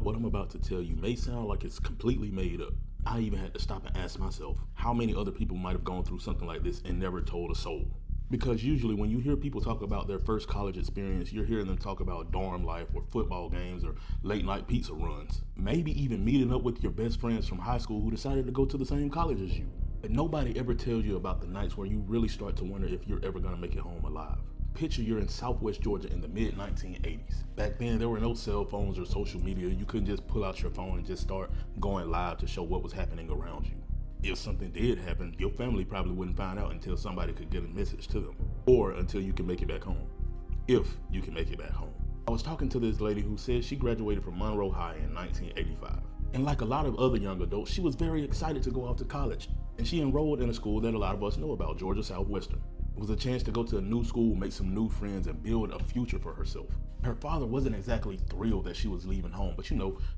what I'm about to tell you may sound like it's completely made up. I even had to stop and ask myself how many other people might have gone through something like this and never told a soul. Because usually when you hear people talk about their first college experience, you're hearing them talk about dorm life or football games or late night pizza runs. Maybe even meeting up with your best friends from high school who decided to go to the same college as you. But nobody ever tells you about the nights where you really start to wonder if you're ever gonna make it home alive. Picture you're in Southwest Georgia in the mid-1980s. Back then, there were no cell phones or social media. You couldn't just pull out your phone and just start going live to show what was happening around you. If something did happen, your family probably wouldn't find out until somebody could get a message to them, or until you can make it back home. If you can make it back home. I was talking to this lady who said she graduated from Monroe High in 1985. And like a lot of other young adults, she was very excited to go off to college. And she enrolled in a school that a lot of us know about, Georgia Southwestern. It was a chance to go to a new school, make some new friends, and build a future for herself. Her father wasn't exactly thrilled that she was leaving home, but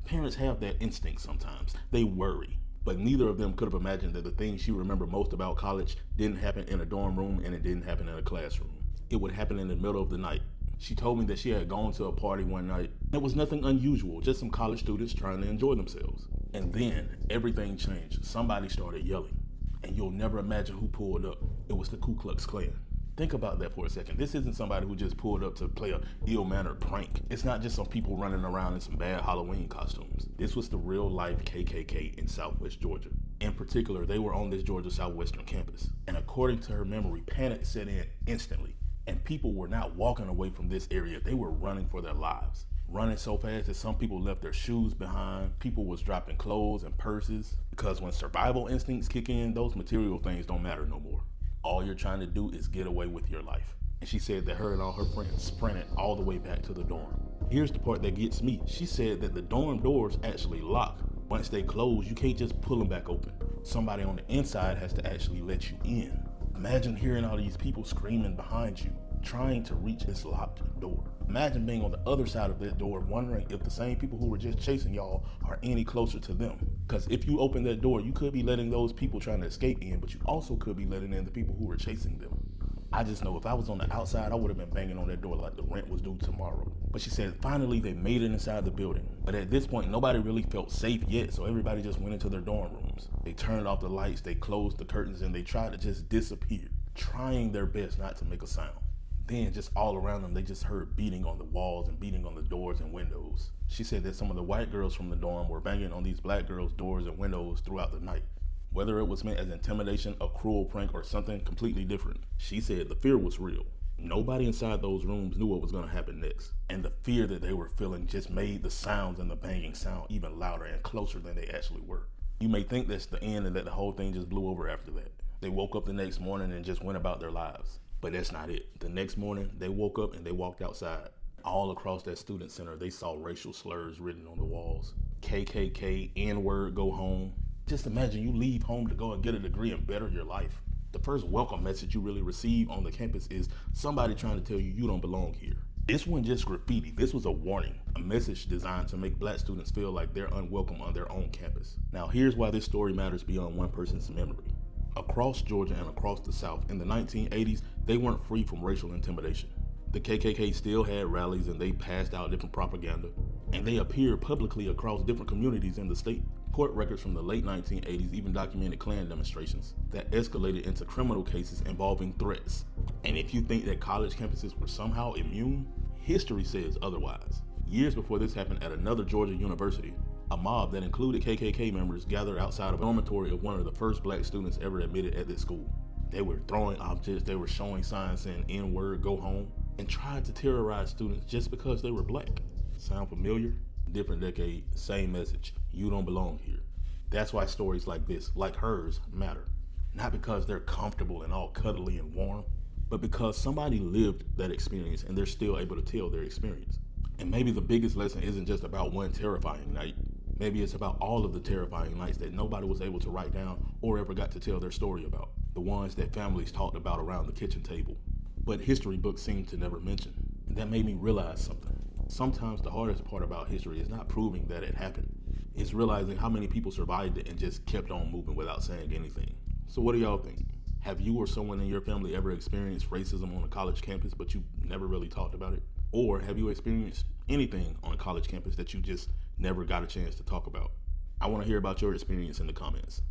parents have that instinct sometimes. They worry. But neither of them could have imagined that the thing she remembered most about college didn't happen in a dorm room and it didn't happen in a classroom. It would happen in the middle of the night. She told me that she had gone to a party one night. It was nothing unusual, just some college students trying to enjoy themselves. And then everything changed. Somebody started yelling. And you'll never imagine who pulled up. It was the Ku Klux Klan. Think about that for a second. This isn't somebody who just pulled up to play a ill-mannered prank. It's not just some people running around in some bad Halloween costumes. This was the real-life KKK in Southwest Georgia. In particular, they were on this Georgia Southwestern campus. And according to her memory, panic set in instantly. And people were not walking away from this area. They were running for their lives. Running so fast that some people left their shoes behind. People was dropping clothes and purses. Because when survival instincts kick in, those material things don't matter no more. All you're trying to do is get away with your life. And she said that her and all her friends sprinted all the way back to the dorm. Here's the part that gets me. She said that the dorm doors actually lock. Once they close, you can't just pull them back open. Somebody on the inside has to actually let you in. Imagine hearing all these people screaming behind you, trying to reach this locked door. Imagine being on the other side of that door, wondering if the same people who were just chasing y'all are any closer to them. Because if you open that door, you could be letting those people trying to escape in, but you also could be letting in the people who were chasing them. I just know if I was on the outside, I would have been banging on that door like the rent was due tomorrow. But she said finally they made it inside the building. But at this point, nobody really felt safe yet, so everybody just went into their dorm rooms. They turned off the lights, they closed the curtains, and they tried to just disappear, trying their best not to make a sound. Then just all around them, they just heard beating on the walls and beating on the doors and windows. She said that some of the white girls from the dorm were banging on these black girls' doors and windows throughout the night. Whether it was meant as intimidation, a cruel prank, or something completely different, she said the fear was real. Nobody inside those rooms knew what was going to happen next. And the fear that they were feeling just made the sounds and the banging sound even louder and closer than they actually were. You may think that's the end and that the whole thing just blew over after that. They woke up the next morning and just went about their lives. But that's not it. The next morning, they woke up and they walked outside. All across that student center, they saw racial slurs written on the walls. KKK, N-word, go home. Just imagine you leave home to go and get a degree and better your life. The first welcome message you really receive on the campus is somebody trying to tell you you don't belong here. This wasn't just graffiti. This was a warning, a message designed to make black students feel like they're unwelcome on their own campus. Now, here's why this story matters beyond one person's memory. Across Georgia and across the South, in the 1980s, they weren't free from racial intimidation. The KKK still had rallies and they passed out different propaganda, and they appeared publicly across different communities in the state. Court records from the late 1980s even documented Klan demonstrations that escalated into criminal cases involving threats. And if you think that college campuses were somehow immune, history says otherwise. Years before this happened at another Georgia university, a mob that included KKK members gathered outside of a dormitory of one of the first black students ever admitted at this school. They were throwing objects, they were showing signs saying N-word, go home, and tried to terrorize students just because they were black. Sound familiar? Different decade, same message. You don't belong here. That's why stories like this, like hers, matter. Not because they're comfortable and all cuddly and warm, but because somebody lived that experience and they're still able to tell their experience. And maybe the biggest lesson isn't just about one terrifying night. Maybe it's about all of the terrifying nights that nobody was able to write down or ever got to tell their story about. The ones that families talked about around the kitchen table, but history books seem to never mention. And that made me realize something. Sometimes the hardest part about history is not proving that it happened. It's realizing how many people survived it and just kept on moving without saying anything. So what do y'all think? Have you or someone in your family ever experienced racism on a college campus, but you never really talked about it? Or have you experienced anything on a college campus that you just never got a chance to talk about. I want to hear about your experience in the comments.